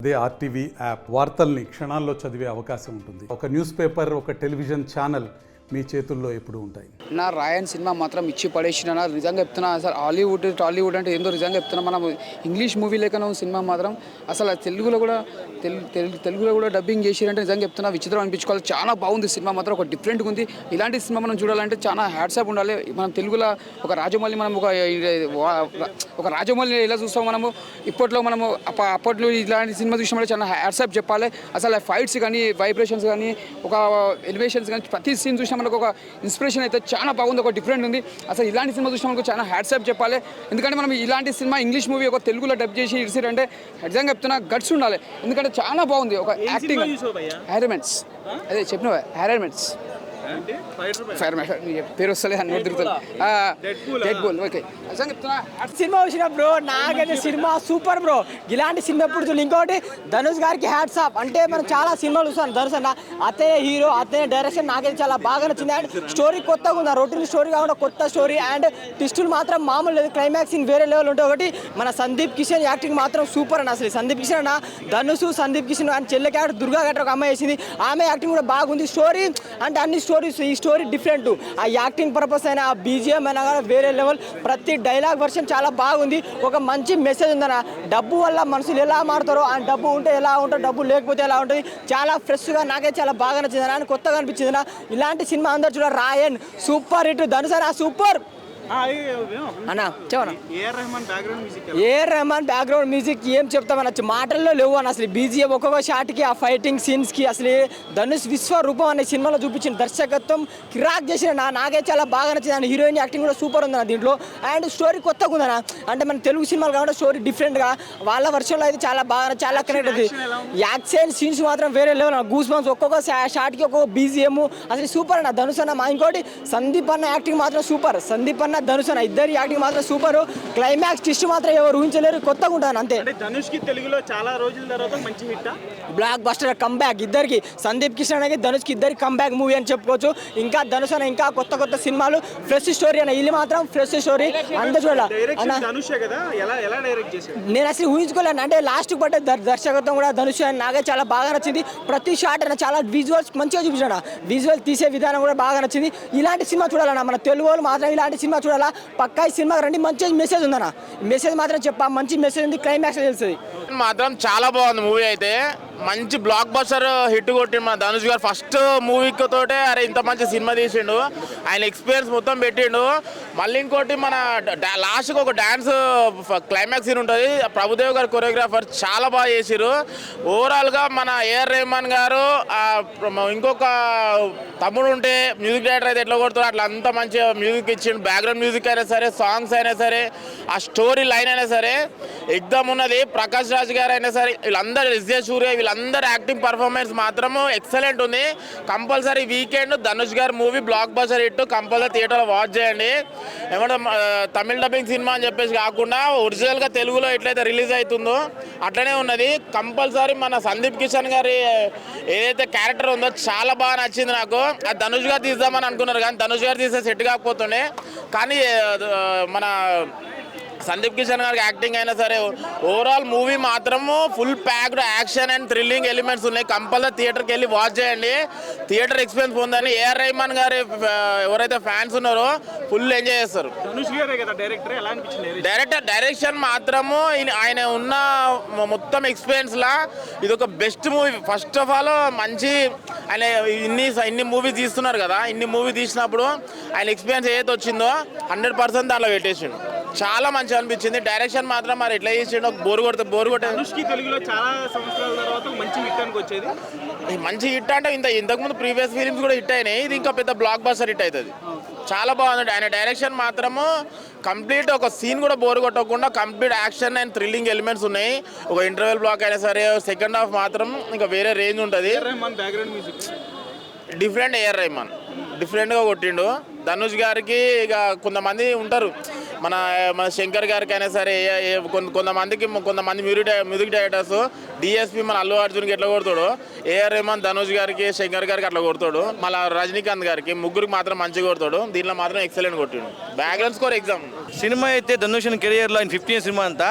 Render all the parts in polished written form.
అదే RTV app వార్తల్ని క్షణాల్లో చదివే అవకాశం ఉంటుంది. ఒక న్యూస్ పేపర్, ఒక టెలివిజన్ ఛానల్ మీ చేతుల్లో ఎప్పుడు ఉంటాయి. నా రాయన్ సినిమా మాత్రం ఇచ్చి పడేసిన నిజంగా చెప్తున్నా సార్. హాలీవుడ్ టాలీవుడ్ అంటే ఏందో నిజంగా చెప్తున్నా. మనం ఇంగ్లీష్ మూవీ లేకనో సినిమా మాత్రం అసలు తెలుగులో కూడా డబ్బింగ్ చేసిరంటే నిజంగా చెప్తున్నా విచిత్రం అనిపించుకోవాలి. చాలా బాగుంది సినిమా మాత్రం, ఒక డిఫరెంట్గా ఉంది. ఇలాంటి సినిమా మనం చూడాలంటే చాలా హ్యాట్సాప్ ఉండాలి. మనం తెలుగులో ఒక రాజమౌళి, మనం ఒక రాజమౌళిని ఎలా చూస్తాం మనము ఇప్పట్లో, మనము అప్పట్లో ఇలాంటి సినిమా చూసినప్పుడు చాలా హ్యాట్సాప్ చెప్పాలి. అసలు ఫైట్స్ కానీ, వైబ్రేషన్స్ కానీ, ఒక ఎలివేషన్స్ కానీ, ప్రతి సీన్ చూసినా మనకు ఒక ఇన్స్పిరేషన్ అయితే చాలా బాగుంది, ఒక డిఫరెంట్ ఉంది. అసలు ఇలాంటి సినిమా చూసినా మనకు చాలా హ్యాట్సాప్ చెప్పాలి. ఎందుకంటే మనం ఇలాంటి సినిమా ఇంగ్లీష్ మూవీ ఒక తెలుగులో డబ్ చేసి ఇడిసిరంటే నిజంగా చెప్తున్నా గట్స్ ఉండాలి. ఎందుకంటే చాలా బాగుంది. ఒక యాక్టింగ్ హ్యారెమెంట్స్, అదే చెప్పినవా హ్యారెమెంట్స్ పేరు వస్తలే అన్ని తిరుగుతుంది. ఓకే సినిమా వచ్చిన బ్రో, నాకైతే సినిమా సూపర్ బ్రో. ఇలాంటి సినిమా ఎప్పుడు చూడాలి. ఇంకోటి ధనుష్ గారికి హ్యాట్స్ ఆఫ్. అంటే మనం చాలా సినిమాలు చూస్తాం ధనుష్ అన్న, అతనే హీరో, అతనే డైరెక్షన్. నాకైతే చాలా బాగా నచ్చింది. అండ్ స్టోరీ కొత్తగా ఉంది, రొటీన్ స్టోరీ కాకుండా కొత్త స్టోరీ. అండ్ ట్విస్టులు మాత్రం మామూలు లేదు, క్లైమాక్సింగ్ వేరే లెవెల్ ఉంటుంది. ఒకటి మన సందీప్ కిషన్ యాక్టింగ్ మాత్రం సూపర్ అన్న. అసలు సందీప్ కిషన్ అన్న, ధనుష్, సందీప్ కిషన్ అండ్ చెల్లె క్యారెక్టర్ దుర్గా క్యారెక్టర్ ఒక అమ్మాయి వేసింది, ఆమె యాక్టింగ్ కూడా బాగుంది. స్టోరీ అంటే అన్ని స్టోరీస్, ఈ స్టోరీ డిఫరెంట్. ఆ యాక్టింగ్ పర్పస్ అయినా, ఆ బీజిఎం అయినా కూడా వేరే లెవెల్. ప్రతి డైలాగ్ వర్షన్ చాలా బాగుంది. ఒక మంచి మెసేజ్ ఉందన్న. డబ్బు వల్ల మనుషులు ఎలా మారుతారో, ఆ డబ్బు ఉంటే ఎలా ఉంటుంది, డబ్బు లేకపోతే ఎలా ఉంటుంది. చాలా ఫ్రెష్గా నాకైతే చాలా బాగా నచ్చింది అని, కొత్తగా అనిపించింది. ఇలాంటి సినిమా అందరు చూడ. రాయన్ సూపర్ హిట్, ధనుష్ అన్న సూపర్ అన్న. చెప్పనా ఏఆర్ రెహమాన్ బ్యాక్గ్రౌండ్ మ్యూజిక్ ఏం చెప్తామనొచ్చు, మాటల్లో లేవు అని. అసలు బీజిఎం ఒక్కొక్క షాట్కి, ఆ ఫైటింగ్ సీన్స్కి అసలు ధనుష్ విశ్వరూపం అనే సినిమాలో చూపించిన దర్శకత్వం కిరాక్ చేసిన నాకే చాలా బాగా నచ్చింది. హీరోయిన్ యాక్టింగ్ కూడా సూపర్ ఉందన్న దీంట్లో. అండ్ స్టోరీ కొత్తగా ఉందన్న. అంటే మన తెలుగు సినిమాలు కాబట్టి స్టోరీ డిఫరెంట్గా, వాళ్ళ వర్షంలో అయితే చాలా బాగా, చాలా కనెక్ట్ అవుతుంది. యాక్షన్ సీన్స్ మాత్రం వేరే లెవెల్. గూస్ బంప్స్, ఒక్కొక్క షాట్కి ఒక్కొక్క బీజిఎం అసలు సూపర్ అన్న. ధనుష్ అన్న, ఇంకోటి సందీప్ అన్న యాక్టింగ్ మాత్రం సూపర్. సందీప్ అన్న, ధనుష్ అన్న ఇద్దరు యాక్టింగ్ మాత్రం సూపర్. క్లైమాక్స్ ట్విస్ట్ మాత్రం ఎవరు ఊహించలేరు, కొత్తగా ఉంటాను అంతే. ధనుష్ కి తెలుగులో చాలా రోజుల తర్వాత మంచి హిట్, బ్లాక్ బస్టర్ కంబ్యాక్ ఇద్దరికి, సందీప్ కిషన్ కి ధనుష్ కి ఇద్దరికి కంబ్యాక్ మూవీ అని చెప్పుకోవచ్చు. ఇంకా ధనుష్ అన్న ఇంకా కొత్త సినిమాలు, ఫ్రెష్ స్టోరీ అన్న. ఇల్లు మాత్రం ఫ్రెష్ స్టోరీ అందరూ చూడాలి. నేను అసలు ఊహించుకోలేను. అంటే లాస్ట్ పట్టే దర్శకత్వం కూడా ధనుష్ అని నాకే చాలా బాగా నచ్చింది. ప్రతి షాట్ అన్న చాలా విజువల్స్ మంచిగా చూపించాడు. విజువల్ తీసే విధానం కూడా బాగా నచ్చింది. ఇలాంటి సినిమా చూడాలన్న, మన తెలుగు వాళ్ళు మాత్రం ఇలాంటి సినిమా చూడాలా. పక్కా ఈ సినిమాకి రండి, మంచి మెసేజ్ ఉందన్న. మెసేజ్ మాత్రం చెప్పా, మంచి మెసేజ్ ఉంది. క్లైమాక్స్ తెలుస్తుంది మాత్రం చాలా బాగుంది మూవీ అయితే. మంచి బ్లాక్ బస్టర్ హిట్ కొట్టిండు మన ధనుష్ గారు. ఫస్ట్ మూవీకి తోటే అరే ఇంత మంచి సినిమా తీసిండు, ఆయన ఎక్స్పీరియన్స్ మొత్తం పెట్టిండు. మళ్ళీ ఇంకోటి మన లాస్ట్కి ఒక డ్యాన్స్ క్లైమాక్స్ సీన్ ఉంటుంది, ప్రభుదేవ్ గారు కొరియోగ్రాఫర్ చాలా బాగా చేసిరు. ఓవరాల్గా మన ఏఆర్ రెహమాన్ గారు ఇంకొక తమ్ముడు ఉంటే మ్యూజిక్ డైరెక్టర్ అయితే ఎట్లా కొడుతారు అట్లా అంత మంచిగా మ్యూజిక్ ఇచ్చిండు. బ్యాక్గ్రౌండ్ మ్యూజిక్ అయినా సరే, సాంగ్స్ అయినా సరే, ఆ స్టోరీ లైన్ అయినా సరే ఎగ్దమ్ ఉన్నది. ప్రకాష్ రాజ్ గారు అయినా సరే, వీళ్ళందరూ ఎస్జే సూర్య, వీళ్ళందరూ యాక్టింగ్ పర్ఫార్మెన్స్ మాత్రము ఎక్సలెంట్ ఉంది. కంపల్సరీ వీకెండ్ ధనుష్ గారి movie block buster hit, compulsory థియేటర్లో వాచ్ చేయండి. ఏమంటే తమిళ డబ్బింగ్ సినిమా అని చెప్పేసి కాకుండా ఒరిజినల్గా తెలుగులో ఎట్లయితే రిలీజ్ అవుతుందో అట్లనే ఉన్నది. కంపల్సరీ మన సందీప్ కిషన్ గారి ఏదైతే క్యారెక్టర్ ఉందో చాలా బాగా నచ్చింది నాకు. అది ధనుష్ గారు తీద్దామని అనుకున్నారు కానీ ధనుష్ గారు తీస్తే సెట్ కాకపోతుండే. కానీ మన సందీప్ కిషన్ గారికి యాక్టింగ్ అయినా సరే, ఓవరాల్ మూవీ మాత్రము full packed action and thrilling elements ఉన్నాయి. కంపల్సరీ థియేటర్కి వెళ్ళి వాచ్ చేయండి, థియేటర్ ఎక్స్పీరియన్స్ పొందని. ఏఆర్ రెహమాన్ గారి ఎవరైతే ఫ్యాన్స్ ఉన్నారో ఫుల్ ఎంజాయ్ చేస్తారు. డైరెక్షన్ మాత్రము ఆయన ఉన్న మొత్తం ఎక్స్పీరియన్స్లా ఇది ఒక best movie. First of all మంచి ఆయన ఇన్ని మూవీ తీస్తున్నారు కదా, ఇన్ని మూవీ తీసినప్పుడు ఆయన ఎక్స్పీరియన్స్ ఏదైతే వచ్చిందో 100% దాంట్లో పెట్టేసిండు. చాలా మంచిగా అనిపించింది. డైరెక్షన్ మాత్రం మరి ఎట్లా చేసిండో బోరు కొట్టేది. తెలుగులో చాలా సంవత్సరాల తర్వాత మంచి హిట్ అని వచ్చేది. మంచి హిట్ అంటే ఇంతకుముందు ప్రీవియస్ ఫిలిమ్స్ కూడా హిట్ అయినాయి, ఇది ఇంకా పెద్ద బ్లాక్ బస్టర్ హిట్ అవుతుంది. చాలా బాగుంది. ఆయన డైరెక్షన్ మాత్రము కంప్లీట్, ఒక సీన్ కూడా బోరు కొట్టకుండా complete action and thrilling elements ఉన్నాయి. ఒక ఇంటర్వెల్ బ్లాక్ అయినా సరే, సెకండ్ హాఫ్ మాత్రం ఇంకా వేరే రేంజ్ ఉంటుంది. డిఫరెంట్ ఏఆర్ రెహమాన్ డిఫరెంట్గా కొట్టిండు. ధనుష్ గారికి ఇక కొంతమంది ఉంటారు, మన శంకర్ గారికి అయినా సరే, కొంతమంది మ్యూజిక్ డైరెక్టర్స్ డిఎస్పి మన అల్లు అర్జున్కి ఎట్లా కొడతాడు, ఏఆర్ రెహమాన్ ధనుష్ గారికి, శంకర్ గారికి అట్లా కొడతాడు. మళ్ళీ రజనీకాంత్ గారికి ముగ్గురికి మాత్రం మంచిగా కొడతాడు. దీంట్లో మాత్రం ఎక్సలెంట్ కొట్టిండు. Background score exam. సినిమా అయితే ధనుష్ కెరియర్లో ఆయన 15 సినిమా అంతా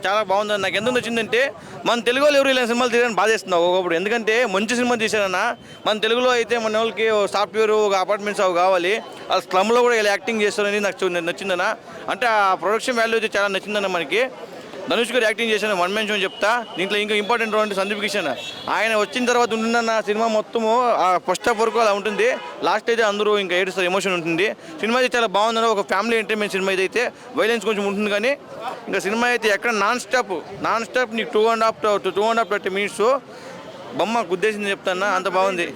చాలా బాగుంది. నాకు ఎందుకు నచ్చిందంటే మన తెలుగులో ఎవరు ఇలా సినిమాలు తీయడానికి బాధేస్తుంది ఒకప్పుడు. ఎందుకంటే మంచి సినిమా తీశారన్న మన తెలుగులో అయితే మన వాళ్ళకి సాఫ్ట్వేర్ ఒక అపార్ట్మెంట్స్ అవి కావాలి. ఆ స్లమ్లో కూడా ఇలా యాక్టింగ్ చేస్తారని నాకు నచ్చిందన్న. అంటే ఆ ప్రొడక్షన్ వాల్యూ అయితే చాలా నచ్చిందన్న మనకి. ధనుష్ గారు యాక్టింగ్ చేశాను వన్ మ్యాన్ షో చెప్తా. దీంట్లో ఇంకా ఇంపార్టెంట్ రోల్ అంటే సందీప్ కిషన్. ఆయన వచ్చిన తర్వాత ఉంటుందన్న సినిమా మొత్తము ఫస్ట్ హాఫ్ వరకు అలా ఉంటుంది. లాస్ట్ అయితే అందరూ ఇంకా ఏడుస్తారు, ఎమోషన్ ఉంటుంది. సినిమా అయితే చాలా బాగుందన్న. ఒక ఫ్యామిలీ ఎంటర్టైన్మెంట్ సినిమా అయితే వైలెన్స్ కొంచెం ఉంటుంది కానీ ఇంకా సినిమా అయితే ఎక్కడ నాన్ స్టాప్ నీకు 2.5 minutes బొమ్మ గుద్దేసింది చెప్తాను. అంత బాగుంది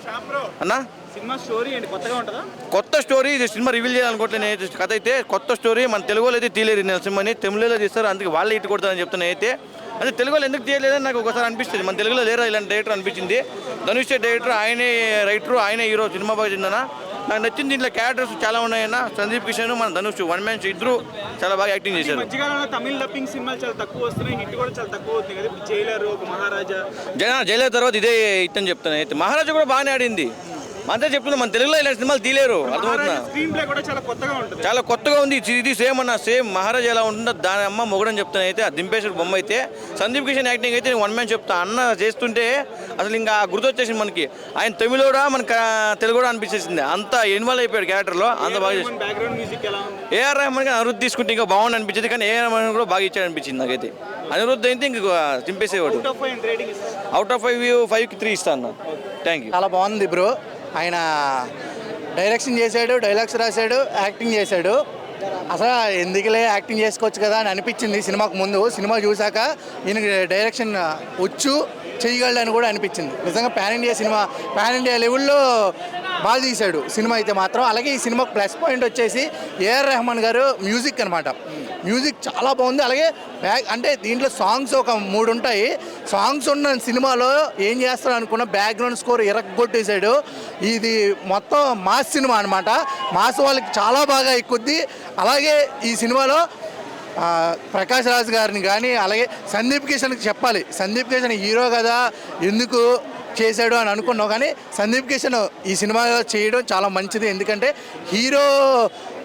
అన్న. సినిమా స్టోరీ ఏంటి, కొత్తగా ఉంటుందా? కొత్త స్టోరీ ఇది. సినిమా రివీల్ చేయాలనుకోవట్లేదు. కథ అయితే కొత్త స్టోరీ. మన తెలుగులో అయితే తీయలేరు నేను సినిమాని, తమిళలో తీస్తారు. అందుకే వాళ్ళే ఇటు కొడతారని చెప్తాను అయితే. అంటే తెలుగులో ఎందుకు తీయలేదని నాకు ఒకసారి అనిపిస్తుంది. మన తెలుగులో లేరా ఇలాంటి డైరెక్టర్ అనిపించింది. ధనుష్ డైరెక్టర్, ఆయనే రైటరు, ఆయనే హీరో. సినిమా బాగా చెందనా నాకు నచ్చింది. దీంట్లో క్యారెక్టర్స్ చాలా ఉన్నాయన్న. సందీప్ కిషన్, మన ధనుష్ వన్ మ్యాన్ షో ఇద్దరు చాలా బాగా యాక్టింగ్ చేశారు. మధ్యకాలంలో తమిళ డబ్బింగ్ సినిమాలు చాలా తక్కువ వస్తున్నాయి, హిట్ కూడా చాలా తక్కువ అవుతుంది కదా. ఇప్పుడు జైలర్, ఒక మహారాజా. జైలర్ తర్వాత ఇదే హిట్ అని చెప్తాను అయితే. మహారాజా కూడా బాగానే ఆడింది. అంతే చెప్తున్నా, మన తెలుగులో ఇలాంటి సినిమాలు తీయలేరు. అర్థమవుతుందా? స్క్రీన్ ప్లే కూడా చాలా కొత్తగా ఉంటుంది. చాలా కొత్తగా ఉంది. ఇది సేమ్ అన్న, సేమ్ మహారాజా ఎలా ఉంటుందో దాని అమ్మ మొగడని చెప్తాను అయితే. ఆ దింపేశ్వర బొమ్మ అయితే. సందీప్ కిషన్ యాక్టింగ్ అయితే వన్ మ్యాన్ చెప్తా. అన్న చేస్తుంటే అసలు ఇంకా గుర్తొచ్చేసింది మనకి. ఆయన తమిళ కూడా మనకి తెలుగు కూడా అనిపించేసింది. అంత ఇన్వాల్వ్ అయిపోయాడు క్యారెక్టర్లో. అంత బాగా చేసి బ్యాక్గ్రౌండ్ మ్యూజిక్ ఎలా ఉంది? ఏఆర్ రెహమాన్ కి అనిరుద్ధ్ తీసుకుంటే ఇంకా బాగుంది అనిపించింది. కానీ ఏఆర్ రెహమాన్ కూడా బాగా ఇచ్చాడు అనిపించింది నాకైతే. అనిరుద్ధ్ అయితే ఇంకా చింపేసేవాడు. అవుట్ ఆఫ్ 5కి 3 ఇస్తాను. Thank you. చాలా బాగుంది బ్రో. ఆయన డైరెక్షన్ చేశాడు, డైలాగ్స్ రాశాడు, యాక్టింగ్ చేశాడు. అసలు ఎందుకులే యాక్టింగ్ చేసుకోవచ్చు కదా అని అనిపించింది సినిమాకు ముందు. సినిమా చూశాక ఈయన డైరెక్షన్ వచ్చు, చేయగలడని కూడా అనిపించింది. నిజంగా పాన్ ఇండియా లెవెల్లో బాగా తీశాడు సినిమా అయితే మాత్రం. అలాగే ఈ సినిమాకు ప్లస్ పాయింట్ వచ్చేసి ఏఆర్ రెహమాన్ గారు మ్యూజిక్ అనమాట. మ్యూజిక్ చాలా బాగుంది. అలాగే అంటే దీంట్లో సాంగ్స్ ఒక 3 ఉంటాయి. సాంగ్స్ ఉన్న సినిమాలో ఏం చేస్తాడు అనుకున్న బ్యాక్గ్రౌండ్ స్కోర్ ఇరగొట్టేశాడు. ఇది మొత్తం మాస్ సినిమా అనమాట. మాస్ వాళ్ళకి చాలా బాగా ఎక్కుద్ది. అలాగే ఈ సినిమాలో ప్రకాష్ రాజ్ గారిని కానీ అలాగే సందీప్ కిషన్కి చెప్పాలి. సందీప్ కిషన్ హీరో కదా ఎందుకు చేశాడు అని అనుకున్నావు, కానీ సందీప్ కిషన్ ఈ సినిమాలో చేయడం చాలా మంచిది. ఎందుకంటే హీరో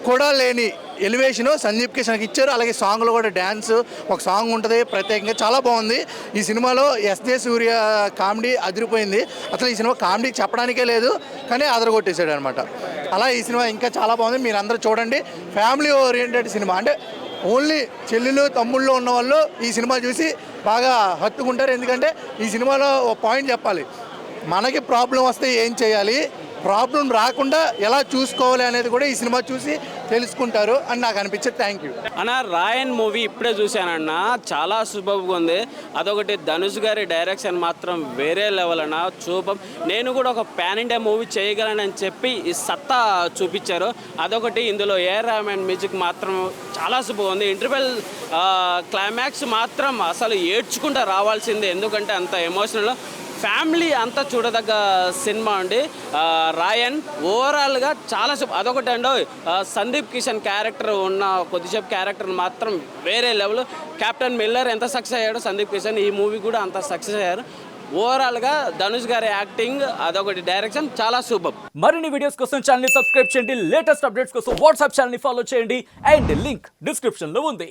కూడా లేని ఎలివేషను సందీప్ కిషన్కి ఇచ్చారు. అలాగే సాంగ్లో కూడా డ్యాన్స్ ఒక సాంగ్ ఉంటుంది ప్రత్యేకంగా, చాలా బాగుంది. ఈ సినిమాలో ఎస్జే సూర్య కామెడీ అదిరిపోయింది. అసలు ఈ సినిమా కామెడీ చెప్పడానికే లేదు, కానీ అదరగొట్టేశాడు అనమాట. అలా ఈ సినిమా ఇంకా చాలా బాగుంది. మీరు అందరూ చూడండి. Family oriented cinema. అంటే ఓన్లీ చెల్లెలు తమ్ముళ్ళు ఉన్న వాళ్ళు ఈ సినిమా చూసి బాగా హత్తుకుంటారు. ఎందుకంటే ఈ సినిమాలో ఒక పాయింట్ చెప్పాలి. మనకి ప్రాబ్లం వస్తే ఏం చేయాలి, ప్రాబ్లం రాకుండా ఎలా చూసుకోవాలి అనేది కూడా ఈ సినిమా చూసి తెలుసుకుంటారు అని నాకు అనిపించింది. థ్యాంక్ యూ అన్న. రాయన్ మూవీ ఇప్పుడే చూశానన్న, చాలా సూపర్గా ఉంది. అదొకటి ధనుష్ గారి డైరెక్షన్ మాత్రం వేరే లెవెల్ అన్న, సూపర్. నేను కూడా ఒక పాన్ ఇండియా మూవీ చేయగలనని చెప్పి ఈ సత్తా చూపించారు. అదొకటి. ఇందులో ఏఆర్ రెహమాన్ మ్యూజిక్ మాత్రం చాలా సూపర్గా ఉంది. ఇంటర్వెల్ క్లైమాక్స్ మాత్రం అసలు ఏడ్చుకుంటూ రావాల్సిందే, ఎందుకంటే అంత ఎమోషనల్. ఫ్యామిలీ అంతా చూడదగ్గ సినిమా అండి రాయన్. ఓవరాల్గా చాలా అదొకటి అండి. సందీప్ కిషన్ క్యారెక్టర్ ఉన్న కొద్దిసేపు క్యారెక్టర్ మాత్రం వేరే లెవెల్. కెప్టెన్ మిల్లర్ ఎంత సక్సెస్ అయ్యాడో సందీప్ కిషన్ ఈ మూవీ కూడా అంత సక్సెస్ అయ్యారు. ఓవరాల్గా ధనుష్ గారి యాక్టింగ్ అదొకటి, డైరెక్షన్ చాలా సూపర్. మరిన్ని వీడియోస్ కోసం ఛానల్ ని సబ్స్క్రైబ్ చేయండి. లేటెస్ట్ అప్డేట్స్ కోసం వాట్సాప్ ఛానల్ ని ఫాలో చేయండి. అండ్ లింక్ డిస్క్రిప్షన్ లో ఉంది.